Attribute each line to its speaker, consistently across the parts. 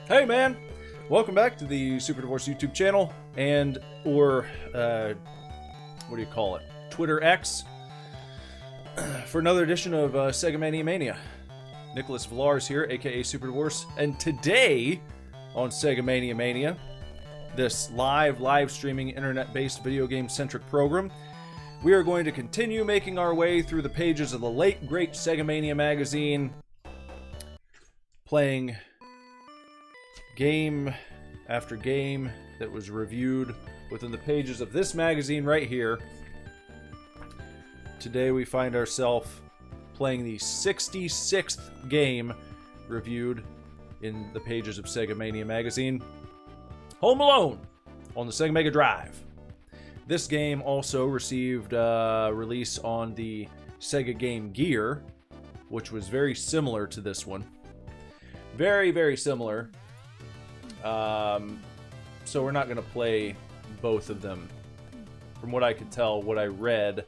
Speaker 1: Hey man, welcome back to the Super Divorce YouTube channel and or what do you call it? Twitter X for another edition of Sega Mania. Nicholas Villars here, aka Super Divorce, and today on Sega Mania, this live streaming internet-based video game centric program, we are going to continue making our way through the pages of the late great Sega Mania magazine, playing game after game that was reviewed within the pages of this magazine right here. Today we find ourselves playing the 66th game reviewed in the pages of Sega Mania magazine, Home Alone on the Sega Mega Drive. This game also received release on the Sega Game Gear, which was very similar to this one. Very similar. So we're not going to play both of them. From what I could tell, what I read,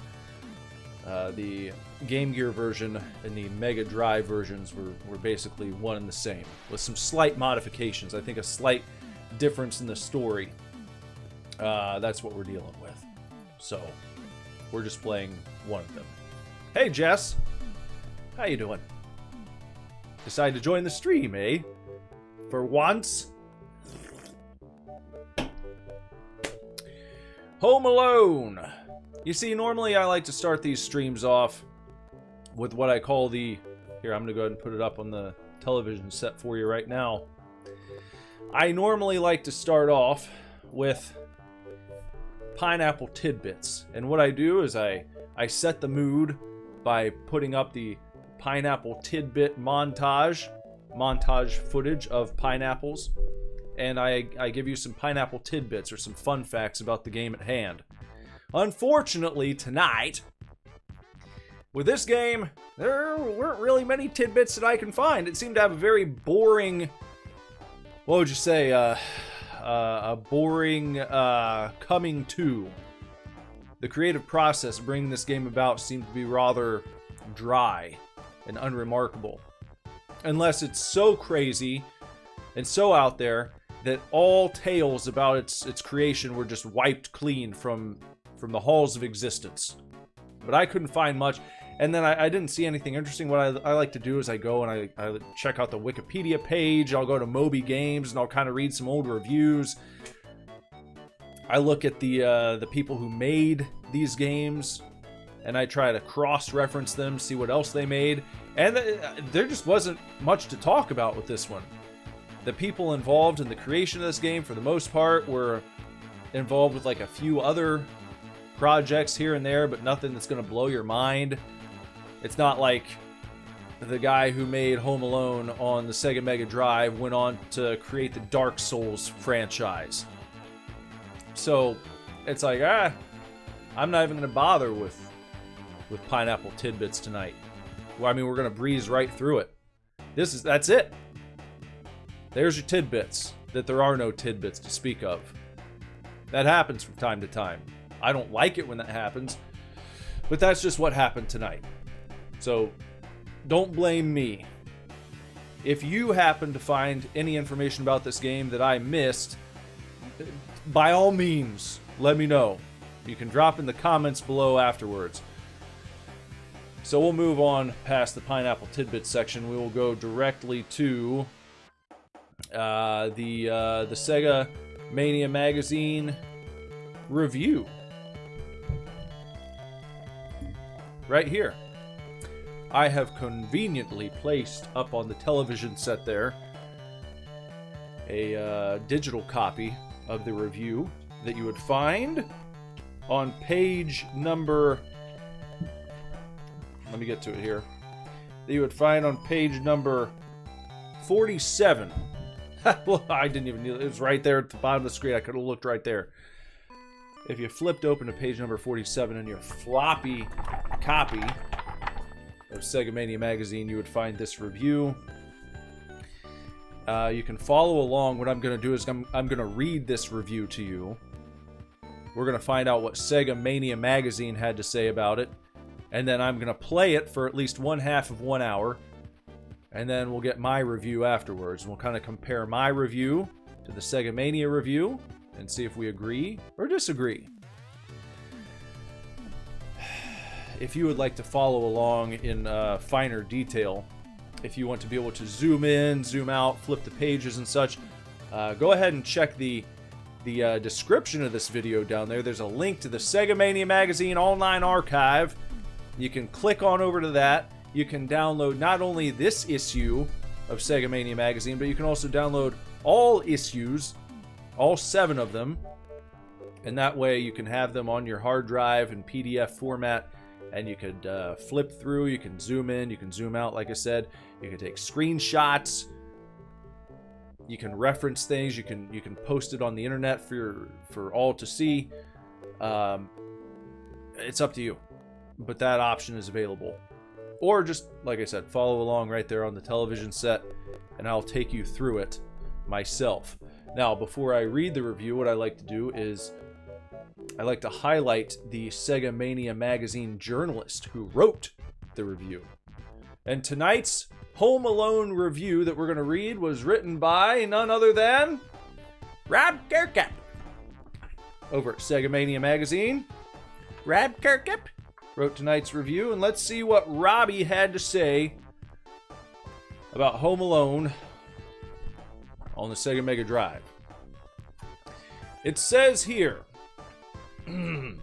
Speaker 1: the Game Gear version and the Mega Drive versions were basically one and the same, with some slight modifications. I think a slight difference in the story. That's what we're dealing with. So we're just playing one of them. Hey Jess, how you doing? Decided to join the stream, eh? For once. Home Alone. You see, normally I like to start these streams off with what I call the... Here, I'm going to go ahead and put it up on the television set for you right now. I normally like to start off with pineapple tidbits. And what I do is I set the mood by putting up the pineapple tidbit montage footage of pineapples. And I give you some pineapple tidbits or some fun facts about the game at hand. Unfortunately, tonight, with this game, there weren't really many tidbits that I can find. It seemed to have a very boring, what would you say, a boring coming to. The creative process bringing this game about seemed to be rather dry and unremarkable. Unless it's so crazy and so out there that all tales about its creation were just wiped clean from the halls of existence. But I couldn't find much, and then I didn't see anything interesting. What I like to do is I go and I check out the Wikipedia page, I'll go to Moby Games, and I'll kind of read some old reviews. I look at the people who made these games, and I try to cross-reference them, see what else they made, and there just wasn't much to talk about with this one. The people involved in the creation of this game, for the most part, were involved with like a few other projects here and there, but nothing that's going to blow your mind. It's not like the guy who made Home Alone on the Sega Mega Drive went on to create the Dark Souls franchise. So it's like, I'm not even going to bother with pineapple tidbits tonight. Well, I mean, we're going to breeze right through it. That's it. There's your tidbits, that there are no tidbits to speak of. That happens from time to time. I don't like it when that happens, but that's just what happened tonight. So, don't blame me. If you happen to find any information about this game that I missed, by all means, let me know. You can drop in the comments below afterwards. So we'll move on past the pineapple tidbit section. We will go directly to the Sega Mania magazine review. Right here. I have conveniently placed up on the television set there a digital copy of the review that you would find on page number... Let me get to it here. That you would find on page number 47. Well, I didn't even know. It was right there at the bottom of the screen. I could have looked right there. If you flipped open to page number 47 in your floppy copy of Sega Mania magazine, you would find this review. You can follow along. What I'm going to do is I'm going to read this review to you. We're going to find out what Sega Mania magazine had to say about it. And then I'm going to play it for at least one half of 1 hour. and then we'll get my review afterwards. We'll kind of compare my review to the Sega Mania review and see if we agree or disagree. If you would like to follow along in finer detail, if you want to be able to zoom in, zoom out, flip the pages and such, go ahead and check the description of this video down there. There's a link to the Sega Mania Magazine Online Archive. You can click on over to that. You can download not only this issue of Sega Mania Magazine, but you can also download all issues, all 7 of them, and that way you can have them on your hard drive in PDF format, and you could flip through, you can zoom in, you can zoom out, like I said, you can take screenshots, you can reference things, you can post it on the internet for all to see. It's up to you, but that option is available. Or just, like I said, follow along right there on the television set, and I'll take you through it myself. Now, before I read the review, what I like to do is I like to highlight the Sega Mania Magazine journalist who wrote the review. And tonight's Home Alone review that we're going to read was written by none other than Rob Kirkup over at Sega Mania Magazine. Rob Kirkup wrote tonight's review, and let's see what Robbie had to say about Home Alone on the Sega Mega Drive. It says here, Home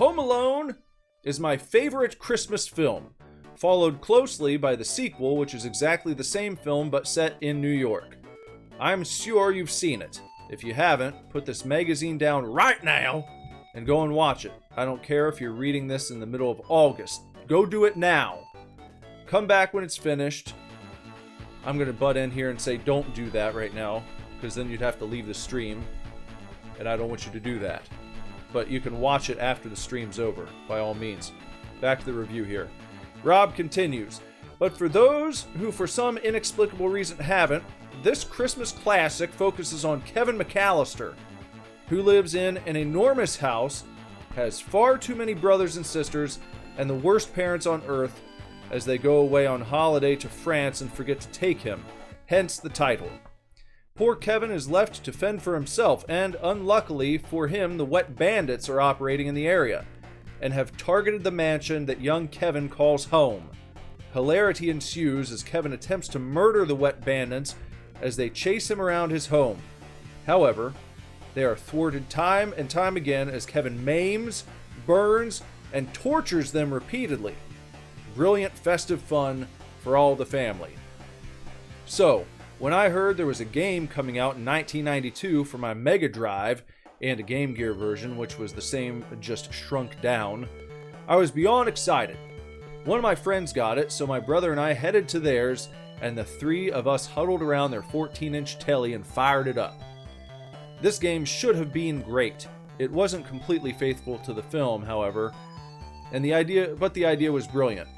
Speaker 1: Alone is my favorite Christmas film, followed closely by the sequel, which is exactly the same film but set in New York. I'm sure you've seen it. If you haven't, put this magazine down right now and go and watch it. I don't care if you're reading this in the middle of August. Go do it now. Come back when it's finished. I'm going to butt in here and say don't do that right now, because then you'd have to leave the stream, and I don't want you to do that. But you can watch it after the stream's over, by all means. Back to the review here. Rob continues, but for those who for some inexplicable reason haven't, this Christmas classic focuses on Kevin McAllister, who lives in an enormous house, has far too many brothers and sisters, and the worst parents on earth as they go away on holiday to France and forget to take him, hence the title. Poor Kevin is left to fend for himself, and unluckily for him, the wet bandits are operating in the area, and have targeted the mansion that young Kevin calls home. Hilarity ensues as Kevin attempts to murder the wet bandits as they chase him around his home. However, they are thwarted time and time again as Kevin maims, burns, and tortures them repeatedly. Brilliant festive fun for all the family. So, when I heard there was a game coming out in 1992 for my Mega Drive and a Game Gear version, which was the same, just shrunk down, I was beyond excited. One of my friends got it, so my brother and I headed to theirs, and the 3 of us huddled around their 14-inch telly and fired it up. This game should have been great. It wasn't completely faithful to the film, however, the idea was brilliant.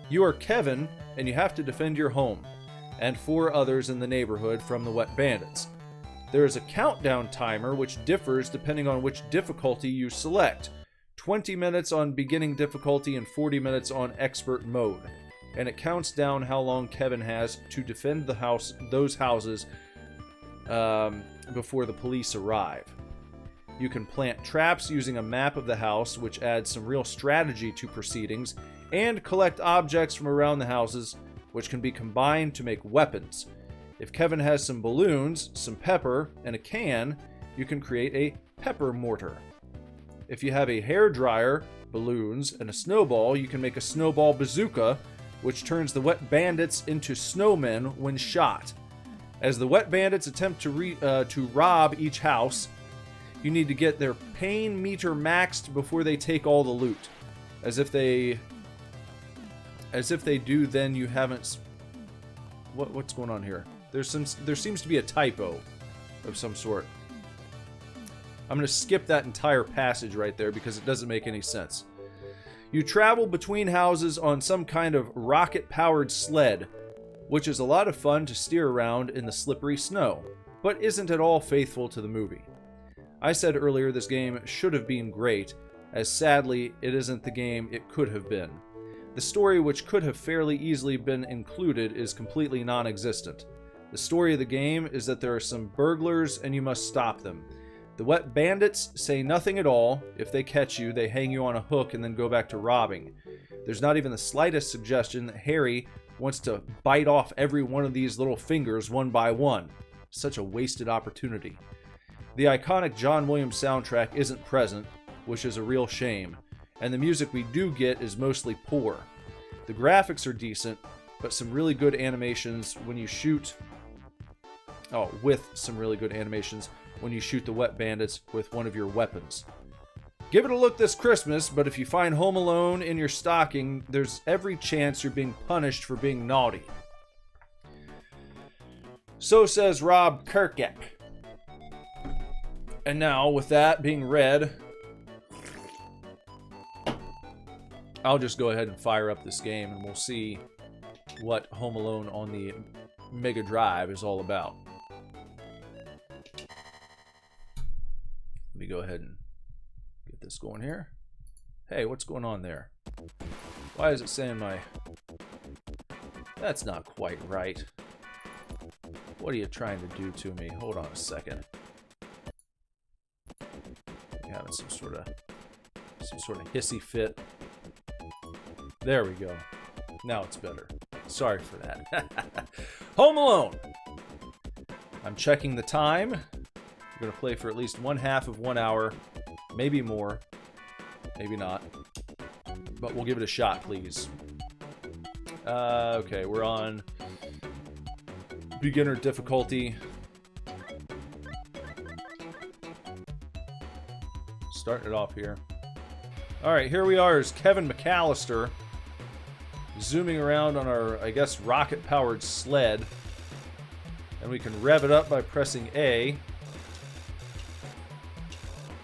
Speaker 1: You are Kevin, and you have to defend your home, and 4 others in the neighborhood from the wet bandits. There is a countdown timer which differs depending on which difficulty you select. 20 minutes on beginning difficulty and 40 minutes on expert mode. And it counts down how long Kevin has to defend those houses before the police arrive. You can plant traps using a map of the house, which adds some real strategy to proceedings, and collect objects from around the houses, which can be combined to make weapons. If Kevin has some balloons, some pepper, and a can, you can create a pepper mortar. If you have a hairdryer, balloons, and a snowball, you can make a snowball bazooka, which turns the wet bandits into snowmen when shot. As the wet bandits attempt to rob each house, you need to get their pain meter maxed before they take all the loot. As if they do, then you haven't... What's going on here? There seems to be a typo of some sort. I'm going to skip that entire passage right there because it doesn't make any sense. You travel between houses on some kind of rocket-powered sled, which is a lot of fun to steer around in the slippery snow, but isn't at all faithful to the movie. I said earlier this game should have been great, as sadly it isn't the game it could have been. The story, which could have fairly easily been included, is completely non-existent. The story of the game is that there are some burglars and you must stop them. The wet bandits say nothing at all. If they catch you, they hang you on a hook and then go back to robbing. There's not even the slightest suggestion that Harry wants to bite off every one of these little fingers one by one. Such a wasted opportunity. The iconic John Williams soundtrack isn't present, which is a real shame, and the music we do get is mostly poor. The graphics are decent, but some really good animations when you shoot... Oh, with some really good animations when you shoot the wet bandits with one of your weapons. Give it a look this Christmas, but if you find Home Alone in your stocking, there's every chance you're being punished for being naughty. So says Rob Kirkup. And now, with that being read, I'll just go ahead and fire up this game and we'll see what Home Alone on the Mega Drive is all about. Let me go ahead and get this going here. Hey, what's going on there? Why is it saying my... That's not quite right. What are you trying to do to me? Hold on a second. I'm having some sort of hissy fit. There we go. Now it's better. Sorry for that. Home Alone. I'm checking the time. We're going to play for at least 1/2 of 1 hour. Maybe more. Maybe not. But we'll give it a shot, please. Okay, we're on beginner difficulty. Starting it off here. Alright, here we are as Kevin McAllister. Zooming around on our, I guess, rocket-powered sled. And we can rev it up by pressing A.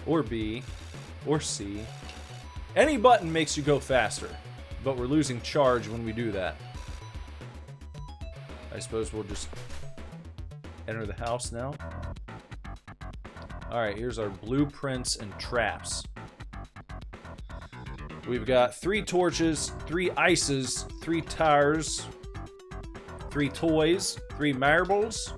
Speaker 1: Or B. Or C. Any button makes you go faster. But we're losing charge when we do that. I suppose we'll just enter the house now. Alright, here's our blueprints and traps. We've got 3 torches, 3 ices, 3 tires, 3 toys, 3 marbles.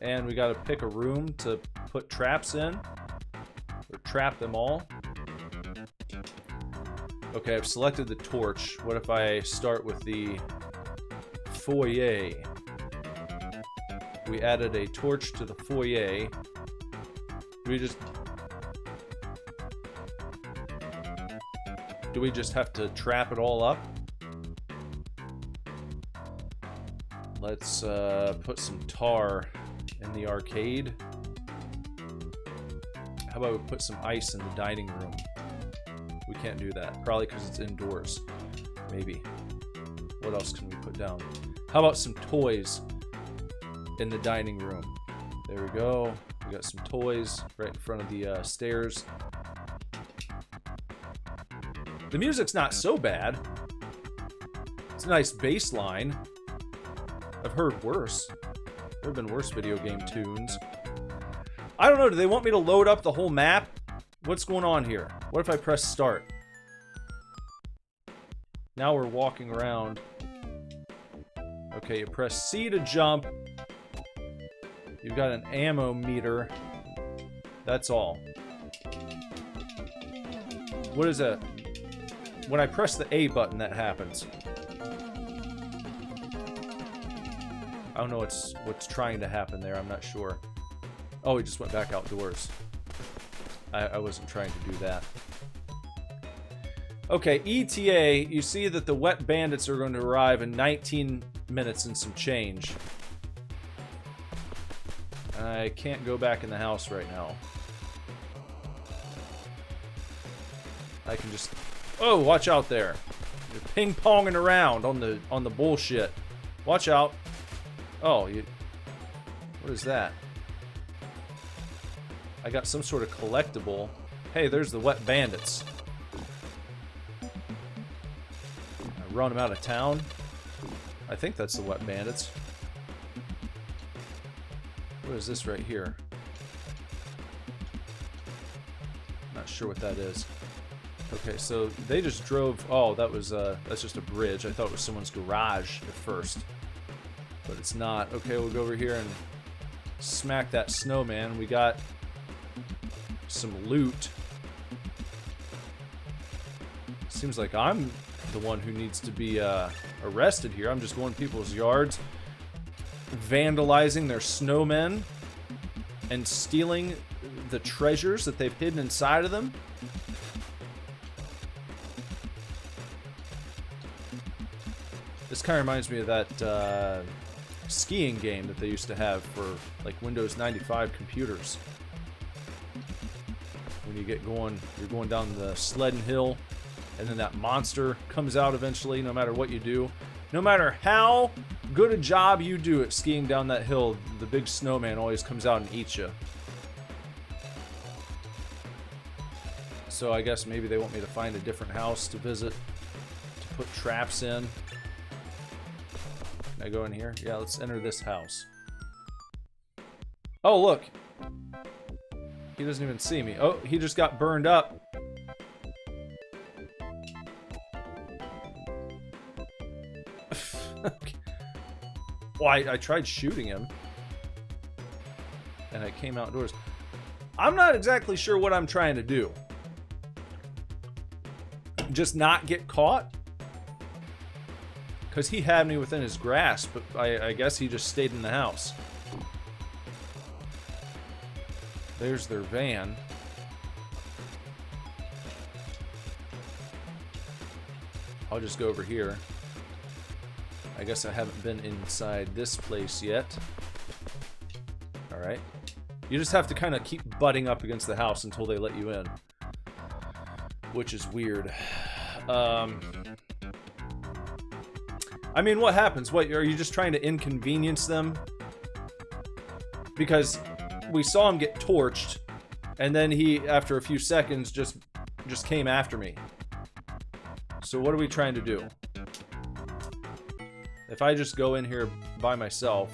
Speaker 1: And we gotta pick a room to put traps in. Or trap them all. Okay, I've selected the torch. What if I start with the foyer? We added a torch to the foyer. Do we just have to trap it all up? Let's put some tar in the arcade. How about we put some ice in the dining room? We can't do that. Probably because it's indoors. Maybe. What else can we put down? How about some toys in the dining room? There we go. We got some toys right in front of the stairs. The music's not so bad. It's a nice bass line. I've heard worse. There have been worse video game tunes. I don't know, do they want me to load up the whole map? What's going on here? What if I press start? Now we're walking around. Okay, you press C to jump. You've got an ammo meter. That's all. What is that? When I press the A button, that happens. I don't know what's trying to happen there. I'm not sure. Oh, he just went back outdoors. I wasn't trying to do that. Okay, ETA. You see that the wet bandits are going to arrive in 19 minutes and some change. I can't go back in the house right now. I can just... Oh, watch out there. You're ping-ponging around on the bullshit. Watch out. Oh, what is that? I got some sort of collectible. Hey, there's the wet bandits. I run them out of town. I think that's the wet bandits. What is this right here? Not sure what that is. Okay, so they just drove... Oh, that was, that's just a bridge. I thought it was someone's garage at first. But it's not. Okay, we'll go over here and smack that snowman. We got some loot. Seems like I'm the one who needs to be, arrested here. I'm just going to people's yards, vandalizing their snowmen, and stealing the treasures that they've hidden inside of them. This kind of reminds me of that skiing game that they used to have for like Windows 95 computers. When you get going, you're going down the sledding hill, and then that monster comes out eventually, no matter what you do. No matter how good a job you do at skiing down that hill, the big snowman always comes out and eats you. So I guess maybe they want me to find a different house to visit, to put traps in. Can I go in here? Yeah, let's enter this house. Oh, look. He doesn't even see me. Oh, he just got burned up. Well, I tried shooting him, and I came outdoors. I'm not exactly sure what I'm trying to do. Just not get caught? Because he had me within his grasp, but I guess he just stayed in the house. There's their van. I'll just go over here. I guess I haven't been inside this place yet. Alright. You just have to kind of keep butting up against the house until they let you in. Which is weird. I mean, what happens? What, are you just trying to inconvenience them? Because we saw him get torched, and then he, after a few seconds, just came after me. So what are we trying to do? If I just go in here by myself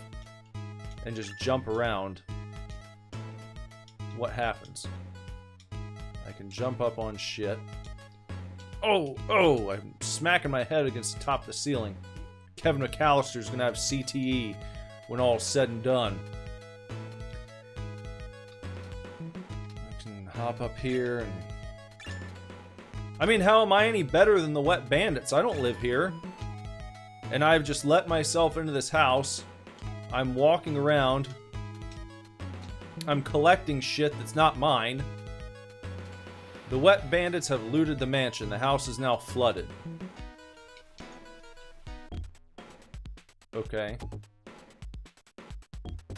Speaker 1: and just jump around, what happens? I can jump up on shit. Oh, I'm smacking my head against the top of the ceiling. Kevin McAllister's gonna have CTE when all's said and done. I can hop up here and... I mean, how am I any better than the Wet Bandits? I don't live here. And I've just let myself into this house. I'm walking around. I'm collecting shit that's not mine. The Wet Bandits have looted the mansion. The house is now flooded. Okay.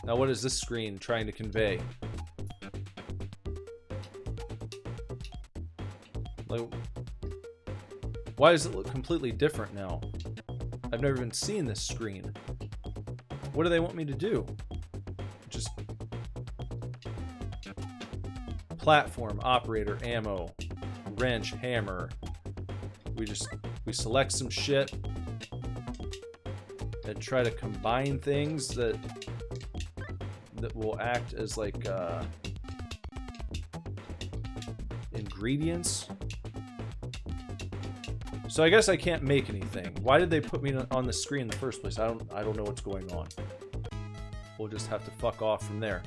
Speaker 1: Now what is this screen trying to convey? Like, why does it look completely different now? I've never even seen this screen. What do they want me to do? Just... platform, operator, ammo, wrench, hammer. We select some shit and try to combine things that will act as like ingredients. So I guess I can't make anything. Why did they put me on the screen in the first place? I don't know what's going on. We'll just have to fuck off from there.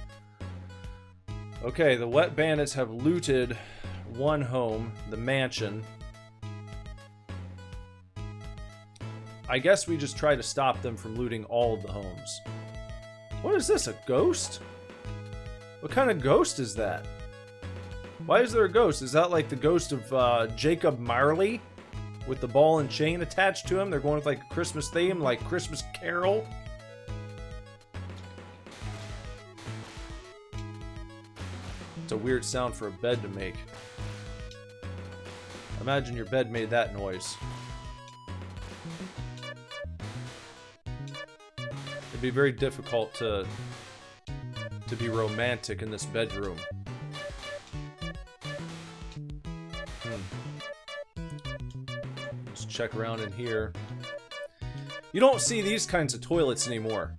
Speaker 1: Okay, the Wet Bandits have looted one home, the mansion. I guess we just try to stop them from looting all of the homes. What is this, a ghost? What kind of ghost is that? Why is there a ghost? Is that like the ghost of Jacob Marley? With the ball and chain attached to him? They're going with like a Christmas theme, like Christmas Carol? It's a weird sound for a bed to make. Imagine your bed made that noise. It'd be very difficult to be romantic in this bedroom. Let's check around in here. You don't see these kinds of toilets anymore.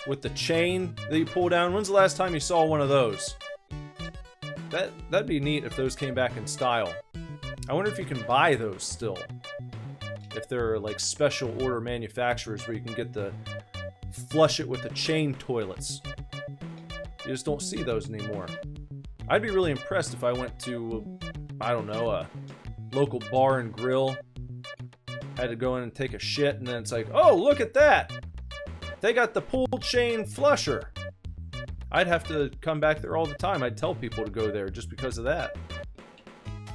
Speaker 1: With the chain that you pull down. When's the last time you saw one of those? That'd be neat if those came back in style. I wonder if you can buy those still. If there are like special order manufacturers where you can get the flush it with the chain toilets. You just don't see those anymore. I'd be really impressed if I went to, I don't know, a local bar and grill. Had to go in and take a shit, and then it's like, oh, look at that! They got the pull chain flusher. I'd have to come back there all the time. I'd tell people to go there just because of that.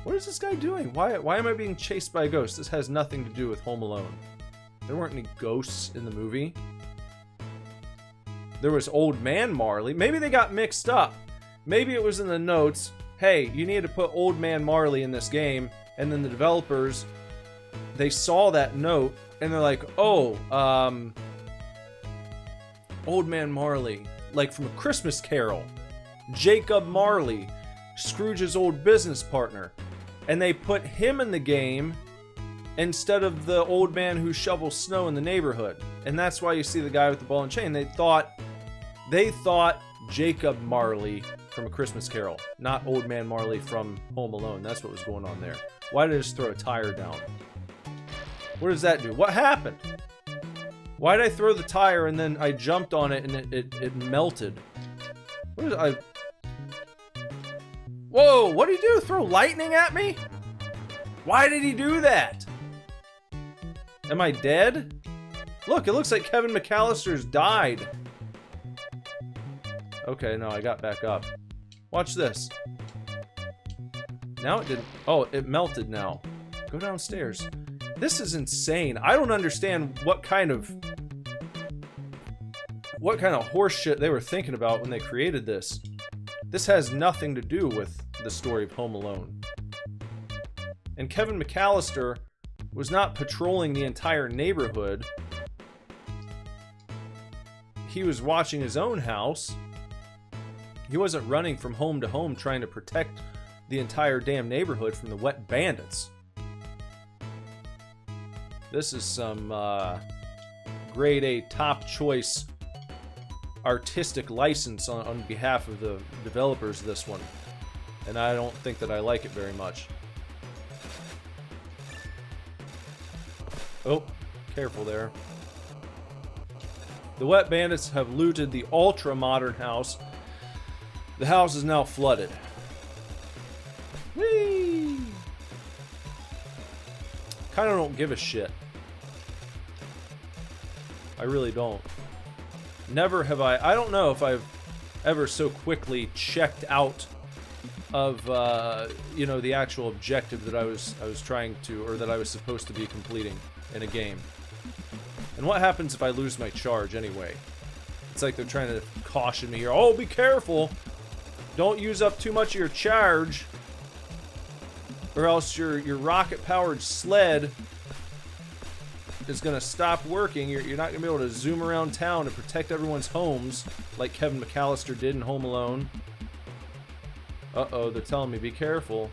Speaker 1: What is this guy doing? Why am I being chased by a ghost? This has nothing to do with Home Alone. There weren't any ghosts in the movie. There was Old Man Marley. Maybe they got mixed up. Maybe it was in the notes, hey, you need to put Old Man Marley in this game, and then the developers, they saw that note, and they're like, oh, Old Man Marley, like from A Christmas Carol. Jacob Marley, Scrooge's old business partner. And they put him in the game instead of the old man who shovels snow in the neighborhood. And that's why you see the guy with the ball and chain. They thought Jacob Marley from A Christmas Carol, not Old Man Marley from Home Alone. That's what was going on there. Why did I just throw a tire down? What does that do? What happened? Why did I throw the tire and then I jumped on it and it melted? What is I? Whoa, what did he do? Throw lightning at me? Why did he do that? Am I dead? Look, it looks like Kevin McAllister's died. Okay, no, I got back up. Watch this. Now it didn't. Oh, it melted now. Go downstairs. This is insane. I don't understand what kind of horse shit they were thinking about when they created this. This has nothing to do with the story of Home Alone. And Kevin McAllister was not patrolling the entire neighborhood. He was watching his own house. He wasn't running from home to home trying to protect the entire damn neighborhood from the wet bandits. This is some grade A top choice artistic license on behalf of the developers of this one. And I don't think that I like it very much. Oh, careful there. The wet bandits have looted the ultra-modern house. The house is now flooded. Whee! Kind of don't give a shit. I really don't. Never have I don't know if I've ever so quickly checked out of, you know, the actual objective that I was trying to, or that I was supposed to be completing in a game. And what happens if I lose my charge anyway? It's like they're trying to caution me here. Oh, be careful! Don't use up too much of your charge, or else your rocket-powered sled is gonna stop working. You're not gonna be able to zoom around town to protect everyone's homes like Kevin McAllister did in Home Alone. Uh-oh, they're telling me be careful.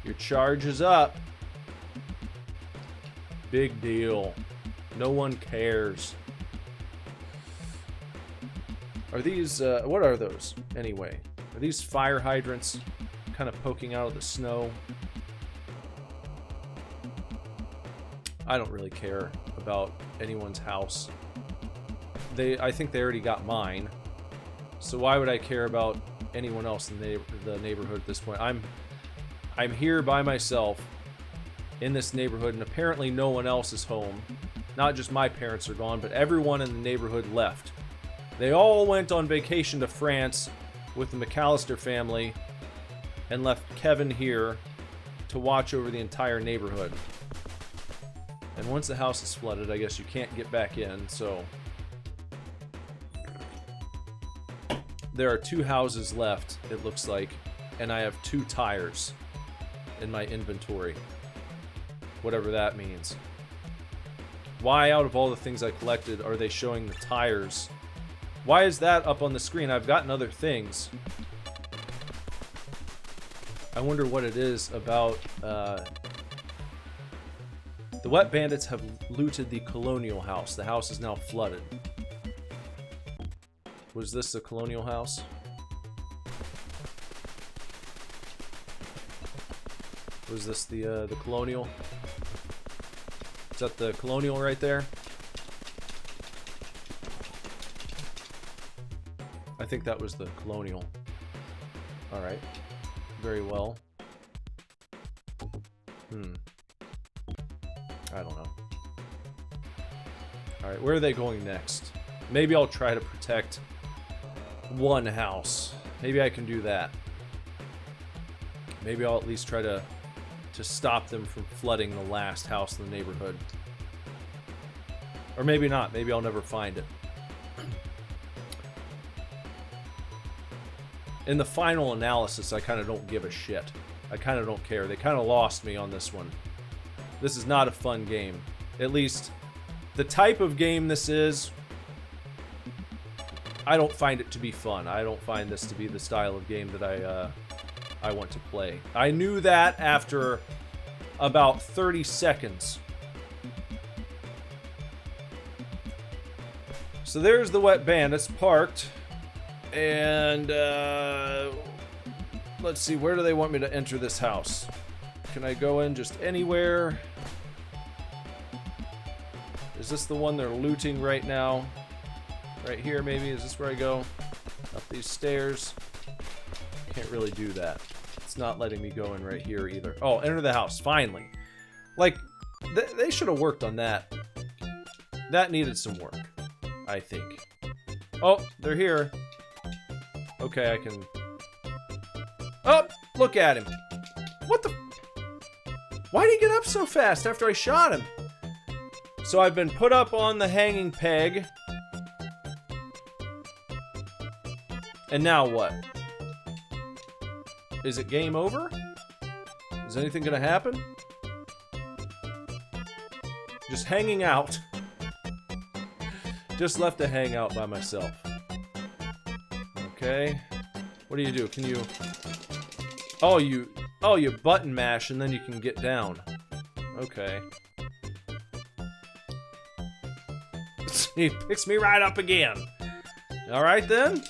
Speaker 1: Your charge is up. Big deal. No one cares. Are these, what are those, anyway? Are these fire hydrants kind of poking out of the snow? I don't really care about anyone's house. I think they already got mine. So why would I care about anyone else in the neighborhood at this point? I'm here by myself in this neighborhood, and apparently no one else is home. Not just my parents are gone, but everyone in the neighborhood left. They all went on vacation to France with the McAllister family and left Kevin here to watch over the entire neighborhood. And once the house is flooded, I guess you can't get back in, so there are 2 houses left, it looks like, and I have 2 tires in my inventory. Whatever that means. Why, out of all the things I collected, are they showing the tires? Why is that up on the screen? I've gotten other things. I wonder what it is about, the wet bandits have looted the colonial house. The house is now flooded. Was this the colonial house? Was this the Colonial? Is that the Colonial right there? I think that was the Colonial. Alright. Very well. I don't know. Alright, where are they going next? Maybe I'll try to protect one house. Maybe I can do that. Maybe I'll at least try to stop them from flooding the last house in the neighborhood. Or maybe not. Maybe I'll never find it. In the final analysis, I kind of don't give a shit. I kind of don't care. They kind of lost me on this one. This is not a fun game. At least, the type of game this is, I don't find it to be fun. I don't find this to be the style of game that I want to play. I knew that after about 30 seconds. So there's the Wet Bandits parked. And, let's see, where do they want me to enter this house? Can I go in just anywhere? Is this the one they're looting right now? Right here, maybe? Is this where I go? Up these stairs? Can't really do that. It's not letting me go in right here either. Oh, enter the house, finally. Like, they should have worked on that. That needed some work, I think. Oh, they're here. Okay, I can... Oh! Look at him! What the... Why did he get up so fast after I shot him? So I've been put up on the hanging peg. And now what? Is it game over? Is anything gonna happen? Just hanging out. Just left to hang out by myself. Okay. What do? Can you... Oh, you button mash and then you can get down. Okay. He picks me right up again. Alright then.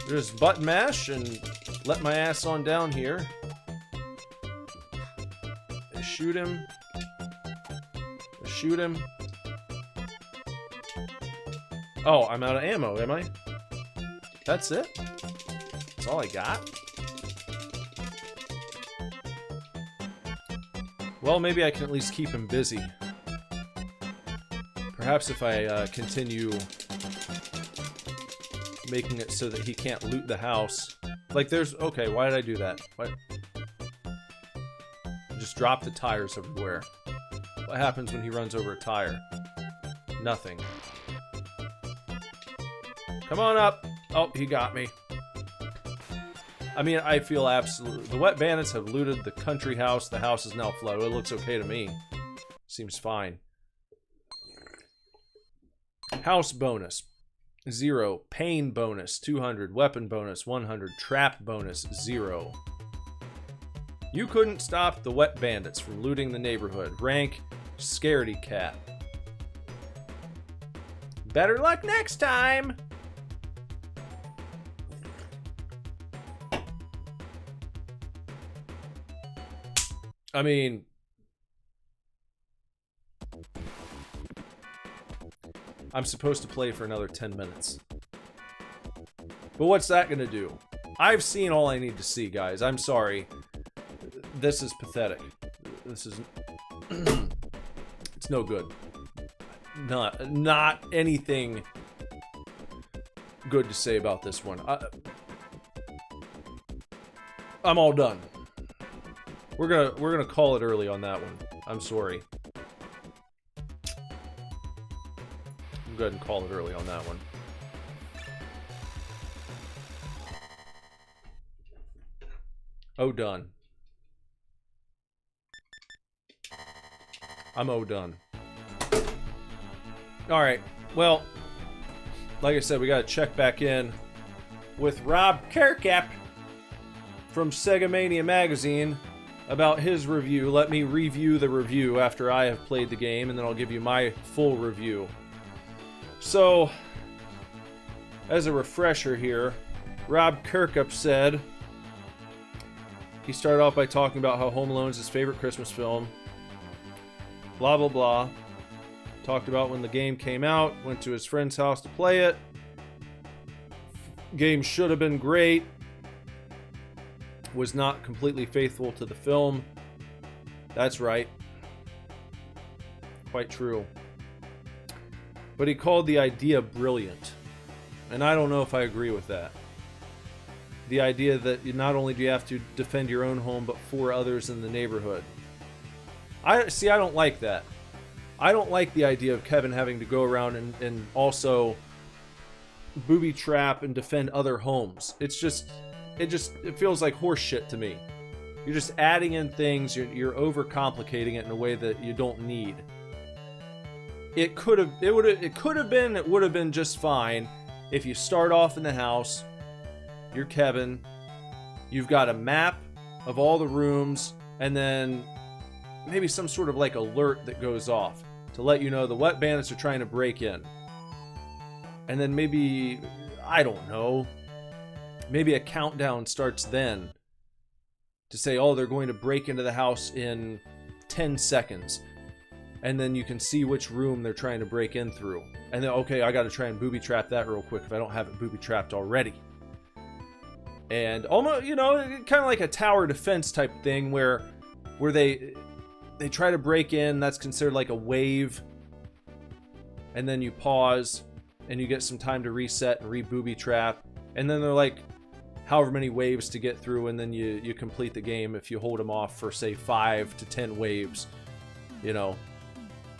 Speaker 1: Just button mash and let my ass on down here. I shoot him. I shoot him. Oh, I'm out of ammo, am I? That's it? That's all I got? Well, maybe I can at least keep him busy. Perhaps if I continue making it so that he can't loot the house. Like there's... Okay, why did I do that? What? Just drop the tires everywhere. What happens when he runs over a tire? Nothing. Come on up! Oh, he got me. I mean, I feel absolutely... The Wet Bandits have looted the country house. The house is now flooded. It looks okay to me. Seems fine. House bonus. 0. Pain bonus. 200. Weapon bonus. 100. Trap bonus. 0. You couldn't stop the Wet Bandits from looting the neighborhood. Rank, Scaredy Cat. Better luck next time! I mean... I'm supposed to play for another 10 minutes. But what's that gonna do? I've seen all I need to see, guys. I'm sorry. This is pathetic. This is... It's no good. Not anything good to say about this one. I'm all done. We're gonna call it early on that one. I'm sorry. Go ahead and call it early on that one. Oh, done. I'm done. Alright, well, like I said, we gotta check back in with Rob Kirkup from Sega Mania Magazine about his review. Let me review the review after I have played the game, and then I'll give you my full review. So, as a refresher here, Rob Kirkup said, He started off by talking about how Home Alone is his favorite Christmas film. Blah, blah, blah. Talked about when the game came out, went to his friend's house to play it. Game should have been great. Was not completely faithful to the film. That's right. Quite true. But he called the idea brilliant. And I don't know if I agree with that. The idea that not only do you have to defend your own home, but 4 others in the neighborhood. I don't like that. I don't like the idea of Kevin having to go around and also booby trap and defend other homes. It feels like horse shit to me. You're just adding in things, you're overcomplicating it in a way that you don't need. It would have been just fine if you start off in the house. You're Kevin. You've got a map of all the rooms, and then maybe some sort of like alert that goes off to let you know the wet bandits are trying to break in. And then maybe, I don't know, maybe a countdown starts then to say, oh, they're going to break into the house in 10 seconds. And then you can see which room they're trying to break in through. And then, okay, I got to try and booby trap that real quick if I don't have it booby trapped already. And almost, kind of like a tower defense type thing where they try to break in. That's considered like a wave. And then you pause and you get some time to reset and re-booby trap. And then they're like however many waves to get through, and then you complete the game if you hold them off for, say, 5 to 10 waves.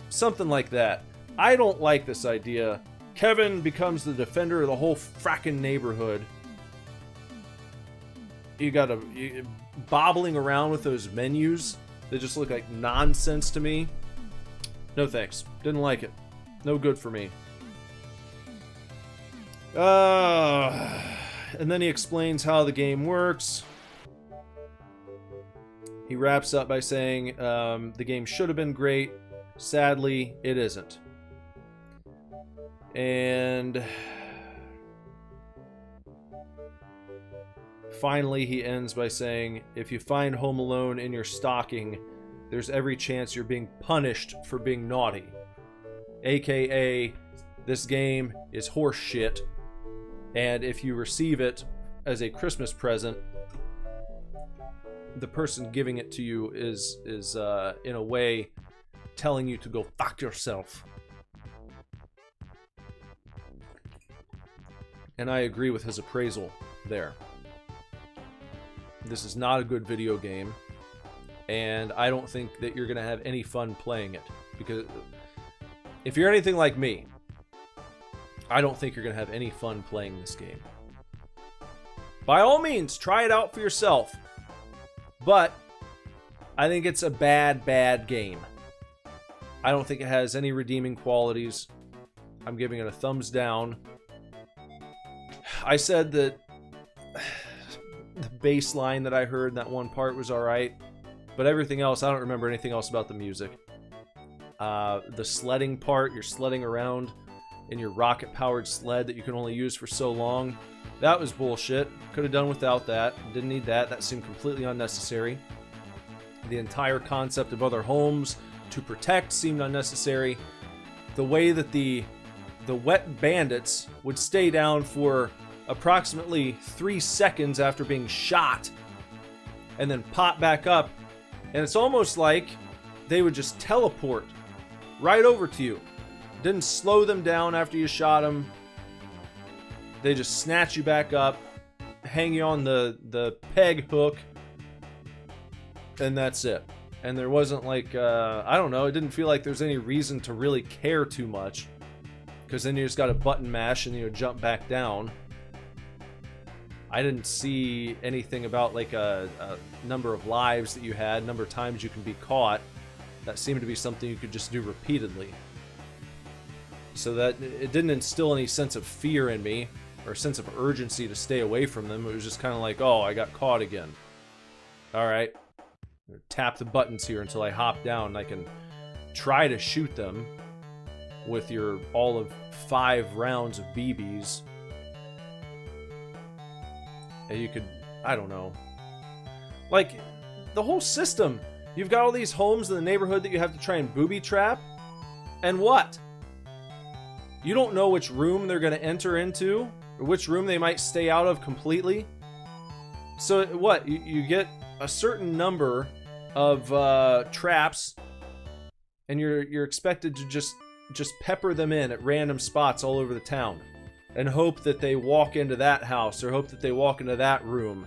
Speaker 1: Something like that. I don't like this idea. Kevin becomes the defender of the whole fracking neighborhood. You bobbling around with those menus that just look like nonsense to me. No thanks. Didn't like it. No good for me. And then he explains how the game works. He wraps up by saying the game should have been great. Sadly, it isn't. And finally, he ends by saying, if you find Home Alone in your stocking, there's every chance you're being punished for being naughty. AKA, this game is horse shit. And if you receive it as a Christmas present, the person giving it to you is in a way telling you to go fuck yourself. And I agree with his appraisal there. This is not a good video game, and I don't think that you're going to have any fun playing it. Because if you're anything like me, I don't think you're going to have any fun playing this game. By all means, try it out for yourself. But I think it's a bad game. I don't think it has any redeeming qualities. I'm giving it a thumbs down. I said that the bass line that I heard in that one part was alright. But everything else, I don't remember anything else about the music. The sledding part, you're sledding around in your rocket-powered sled that you can only use for so long. That was bullshit. Could have done without that. Didn't need that. That seemed completely unnecessary. The entire concept of other homes to protect seemed unnecessary. The way that the wet bandits would stay down for approximately 3 seconds after being shot and then pop back up, and it's almost like they would just teleport right over to you. Didn't slow them down after you shot them. They just snatch you back up, hang you on the peg hook, and that's it. And there wasn't like, I don't know, it didn't feel like there's any reason to really care too much. Because then you just got a button mash and jump back down. I didn't see anything about like a number of lives that you had, number of times you can be caught. That seemed to be something you could just do repeatedly. So that it didn't instill any sense of fear in me, or a sense of urgency to stay away from them. It was just kind of like, oh, I got caught again. Alright. Tap the buttons here until I hop down and I can try to shoot them with your all of 5 rounds of BBs. And you could, I don't know. Like, the whole system. You've got all these homes in the neighborhood that you have to try and booby trap. And what? You don't know which room they're going to enter into, or which room they might stay out of completely. So what? You get a certain number of traps, and you're expected to just pepper them in at random spots all over the town, and hope that they walk into that house, or hope that they walk into that room.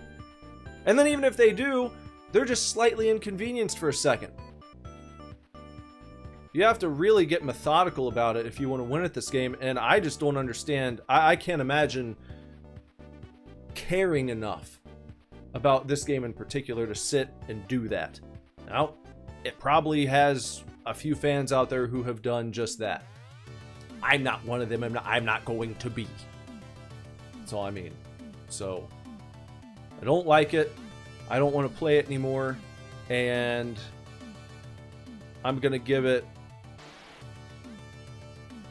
Speaker 1: And then even if they do, they're just slightly inconvenienced for a second. You have to really get methodical about it if you want to win at this game, and I just don't understand. I can't imagine caring enough about this game in particular to sit and do that. Now, it probably has a few fans out there who have done just that. I'm not one of them. I'm not going to be. That's all I mean. So, I don't like it. I don't want to play it anymore. And I'm going to give it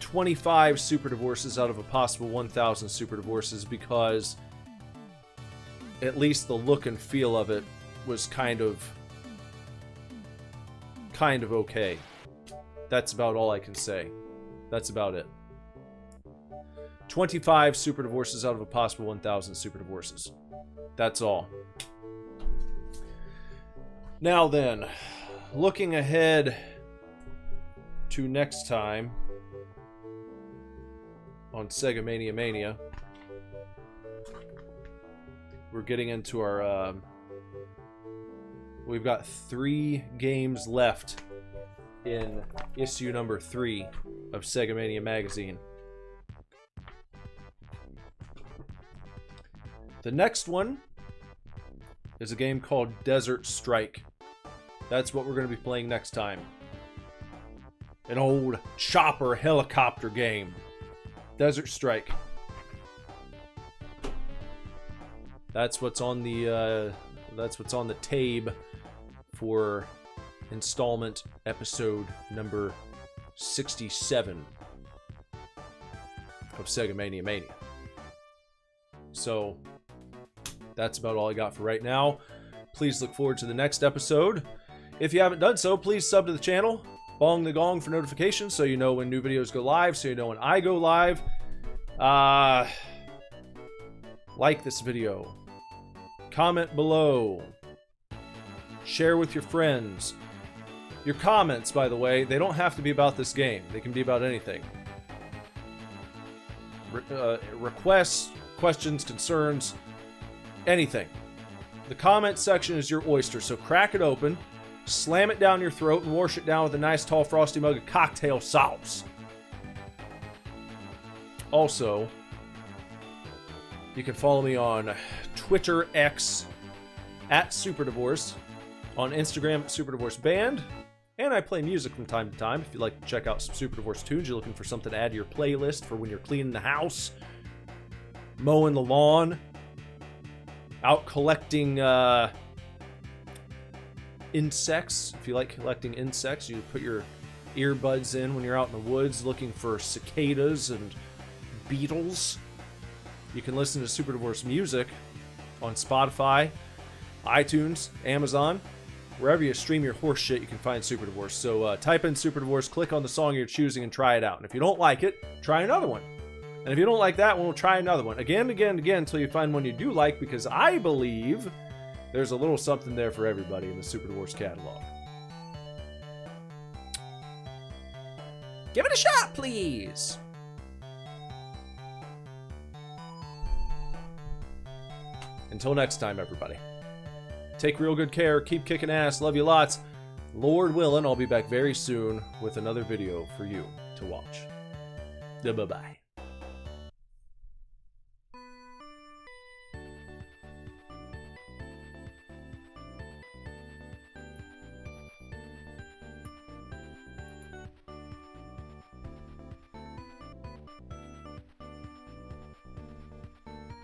Speaker 1: 25 super divorces out of a possible 1,000 super divorces, because at least the look and feel of it was kind of okay. That's about all I can say. That's about it. 25 super divorces out of a possible 1,000 super divorces. That's all. Now then, looking ahead to next time on Sega Mania, we're getting into our we've got 3 games left in issue number 3 of Sega Mania magazine. The next one is a game called Desert Strike. That's what we're going to be playing next time. An old chopper helicopter game. Desert Strike. That's what's on the tab for installment episode number 67 of Sega Mania. So that's about all I got for right now. Please look forward to the next episode. If you haven't done so, please sub to the channel. Bong the gong for notifications so you know when new videos go live, so you know when I go live. Like this video. Comment below. Share with your friends. Your comments, by the way, they don't have to be about this game. They can be about anything. Requests, questions, concerns, anything. The comment section is your oyster, so crack it open, slam it down your throat, and wash it down with a nice tall frosty mug of cocktail sauce. Also, you can follow me on Twitter X at SuperDivorce, on Instagram at SuperDivorceBand, and I play music from time to time. If you'd like to check out some Super Divorce tunes, you're looking for something to add to your playlist for when you're cleaning the house, mowing the lawn, out collecting insects. If you like collecting insects, you put your earbuds in when you're out in the woods looking for cicadas and beetles. You can listen to Super Divorce music on Spotify, iTunes, Amazon. Wherever you stream your horse shit, you can find Super Divorce. So type in Super Divorce, click on the song you're choosing, and try it out. And if you don't like it, try another one. And if you don't like that one, we'll try another one. Again, until you find one you do like, because I believe there's a little something there for everybody in the Super Divorce catalog. Give it a shot, please! Until next time, everybody. Take real good care, keep kicking ass, love you lots. Lord willing, I'll be back very soon with another video for you to watch. Bye-bye.